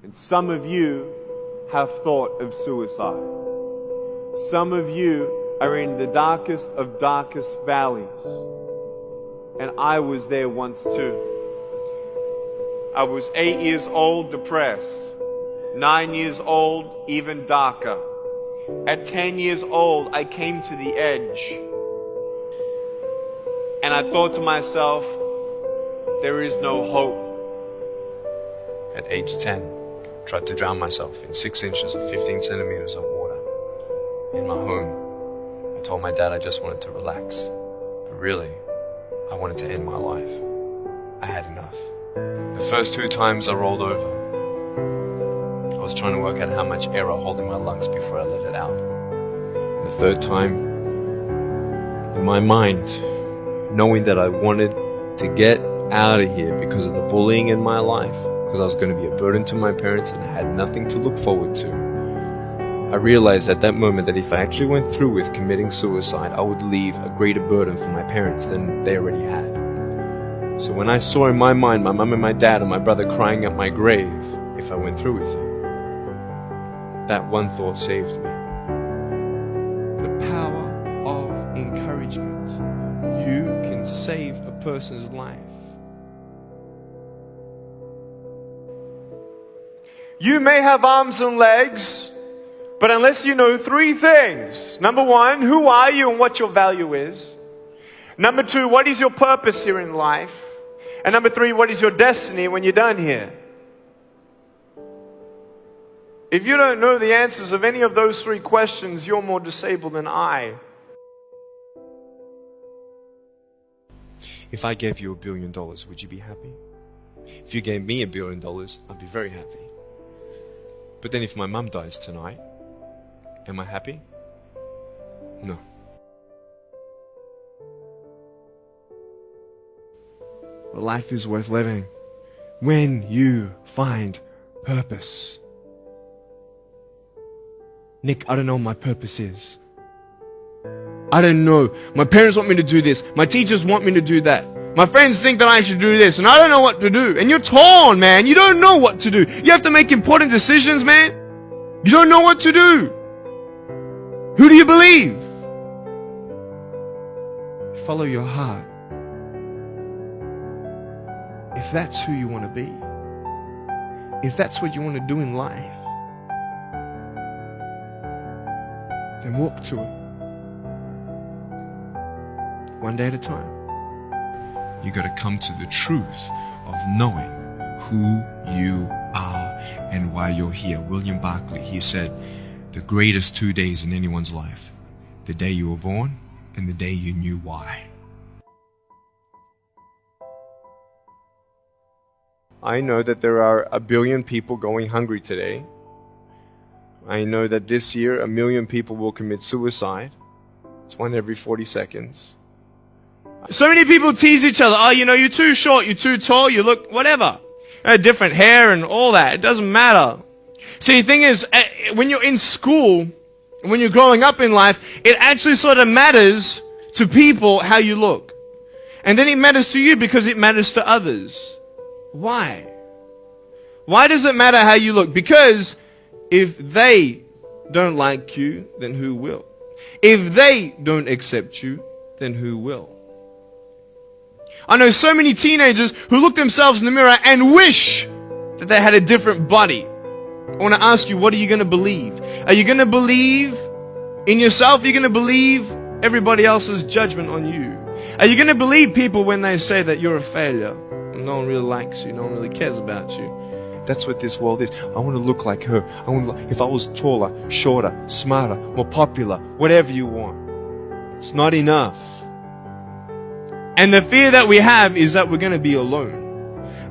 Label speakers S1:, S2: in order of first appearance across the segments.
S1: And some of you have thought of suicide. Some of you are in the darkest of darkest valleys. And I was there once too. I was 8 years old, depressed. 9 years old, even darker. At 10 years old, I came to the edge. And I thought to myself, there is no hope.
S2: At age 10, tried to drown myself in 6 inches or 15 centimeters of water. In my home, I told my dad I just wanted to relax. But really, I wanted to end my life. I had enough. The first 2 times I rolled over, I was trying to work out how much air I hold in my lungs before I let it out. The third time, in my mind, knowing that I wanted to get out of here because of the bullying in my life, because I was going to be a burden to my parents and I had nothing to look forward to, I realized at that moment that if I actually went through with committing suicide, I would leave a greater burden for my parents than they already had. So when I saw in my mind my mum and my dad and my brother crying at my grave, if I went through with it, that one thought saved me. The power of encouragement. You can save a person's life.
S1: You may have arms and legs, but unless you know 3 things. Number 1, who are you and what your value is? Number 2, what is your purpose here in life? And number 3, what is your destiny when you're done here? If you don't know the answers of any of those 3 questions, you're more disabled than I.
S2: If I gave you $1 billion, would you be happy? If you gave me $1 billion, I'd be very happy. But then if my mum dies tonight, am I happy? No.
S1: Life is worth living when you find purpose. Nick, I don't know what my purpose is. I don't know. My parents want me to do this. My teachers want me to do that. My friends think that I should do this, and I don't know what to do. And you're torn, man. You don't know what to do. You have to make important decisions, man. You don't know what to do. Who do you believe? Follow your heart. If that's who you want to be, if that's what you want to do in life, then walk to it. One day at a time.
S2: You got to come to the truth of knowing who you are and why you're here. William Barclay, he said, the greatest 2 days in anyone's life, the day you were born and the day you knew why.
S1: I know that there are 1 billion people going hungry today. I know that this year 1 million people will commit suicide. It's 1 every 40 seconds. So many people tease each other. Oh, you're too short, you're too tall, you look whatever. Different hair and all that. It doesn't matter. See, the thing is, when you're in school, when you're growing up in life, it actually sort of matters to people how you look. And then it matters to you because it matters to others. Why? Why does it matter how you look? Because if they don't like you, then who will? If they don't accept you, then who will? I know so many teenagers who look themselves in the mirror and wish that they had a different body. I want to ask you, what are you going to believe? Are you going to believe in yourself? Are you going to believe everybody else's judgment on you? Are you going to believe people when they say that you're a failure? No one really likes you. No one really cares about you. That's what this world is. I want to look like her. If I was taller, shorter, smarter, more popular, whatever you want. It's not enough. And the fear that we have is that we're going to be alone.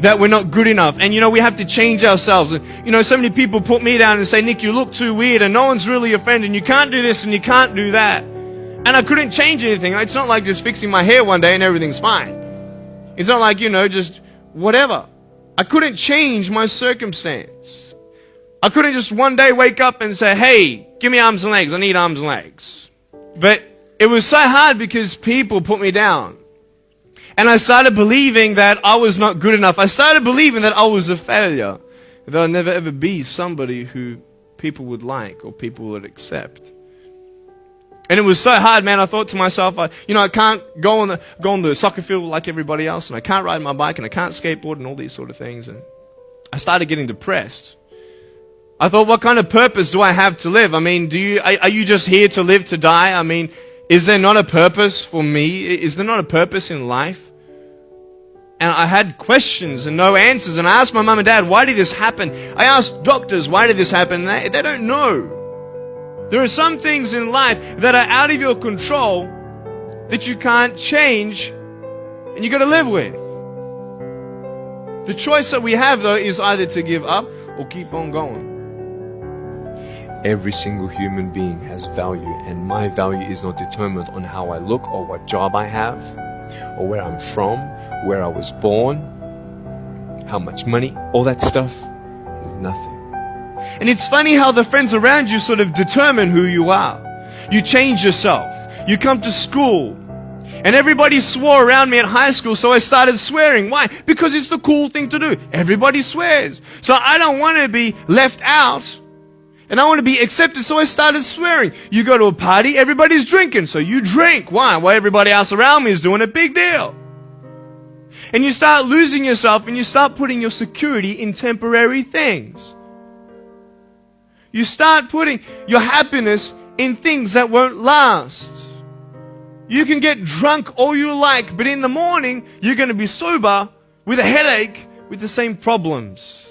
S1: That we're not good enough. And we have to change ourselves. And so many people put me down and say, Nick, you look too weird and no one's really your friend and you can't do this and you can't do that. And I couldn't change anything. It's not like just fixing my hair one day and everything's fine. It's not like, just whatever. I couldn't change my circumstance. I couldn't just one day wake up and say, hey, give me arms and legs. I need arms and legs. But it was so hard because people put me down. And I started believing that I was not good enough. I started believing that I was a failure. that I'll never ever be somebody who people would like or people would accept. And it was so hard, man. I thought to myself, I can't go on the soccer field like everybody else, and I can't ride my bike, and I can't skateboard, and all these sort of things. And I started getting depressed. I thought, what kind of purpose do I have to live? I mean, are you just here to live to die? I mean, is there not a purpose for me? Is there not a purpose in life? And I had questions and no answers. And I asked my mum and dad, why did this happen? I asked doctors, why did this happen? And they don't know. There are some things in life that are out of your control that you can't change and you got to live with. The choice that we have, though, is either to give up or keep on going.
S2: Every single human being has value, and my value is not determined on how I look or what job I have or where I'm from, where I was born, how much money. All that stuff is nothing.
S1: And it's funny how the friends around you sort of determine who you are. You change yourself. You come to school. And everybody swore around me at high school, so I started swearing. Why? Because it's the cool thing to do. Everybody swears. So I don't want to be left out. And I want to be accepted, so I started swearing. You go to a party, everybody's drinking, so you drink. Why? Well, everybody else around me is doing a big deal. And you start losing yourself, and you start putting your security in temporary things. You start putting your happiness in things that won't last. You can get drunk all you like, but in the morning, you're going to be sober with a headache with the same problems.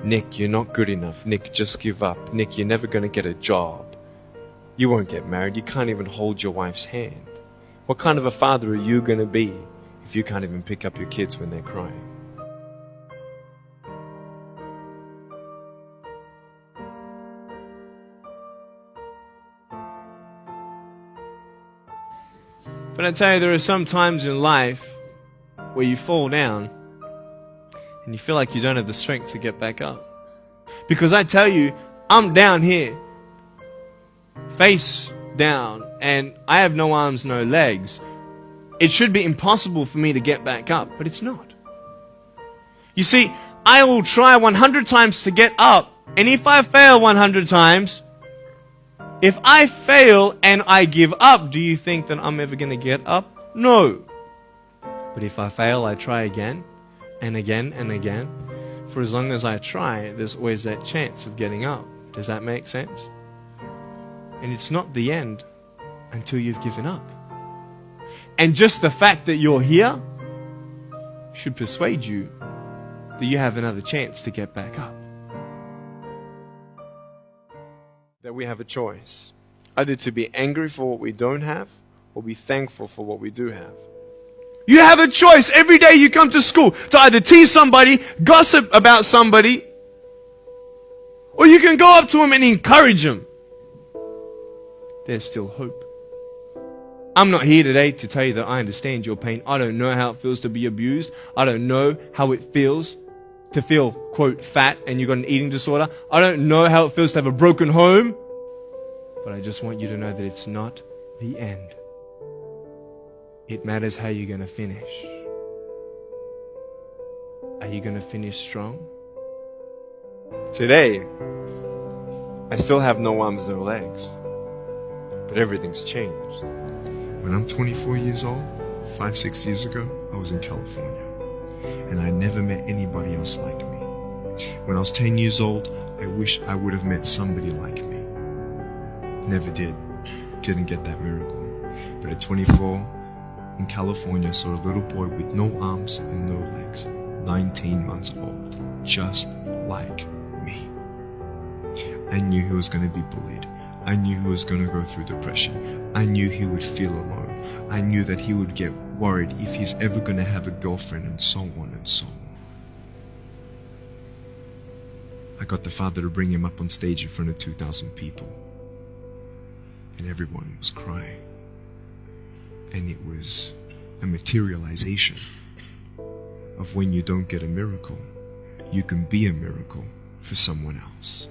S2: Nick, you're not good enough. Nick, just give up. Nick, you're never going to get a job. You won't get married. You can't even hold your wife's hand. What kind of a father are you going to be if you can't even pick up your kids when they're crying?
S1: But I tell you, there are some times in life where you fall down and you feel like you don't have the strength to get back up. Because I tell you, I'm down here, face down, and I have no arms, no legs. It should be impossible for me to get back up, but it's not. You see, I will try 100 times to get up, and if I fail 100 times, if I fail and I give up, do you think that I'm ever going to get up? No. But if I fail, I try again and again and again. For as long as I try, there's always that chance of getting up. Does that make sense? And it's not the end until you've given up. And just the fact that you're here should persuade you that you have another chance to get back up.
S2: That we have a choice, either to be angry for what we don't have or be thankful for what we do have.
S1: You have a choice every day you come to school to either tease somebody, gossip about somebody, or you can go up to them and encourage them. There's still hope. I'm not here today to tell you that I understand your pain. I don't know how it feels to be abused. I don't know how it feels to feel, quote, fat and you've got an eating disorder. I don't know how it feels to have a broken home. But I just want you to know that it's not the end. It matters how you're going to finish. Are you going to finish strong?
S2: Today, I still have no arms, no legs. But everything's changed. When I'm 24 years old, 5-6 years ago, I was in California. And I never met anybody else like me. When I was 10 years old, I wish I would have met somebody like me. Never did. Didn't get that miracle. But at 24, in California, I saw a little boy with no arms and no legs, 19 months old, just like me. I knew he was going to be bullied. I knew he was going to go through depression. I knew he would feel alone. I knew that he would get worried if he's ever going to have a girlfriend, and so on and so on. I got the father to bring him up on stage in front of 2,000 people. And everyone was crying. And it was a materialization of when you don't get a miracle, you can be a miracle for someone else.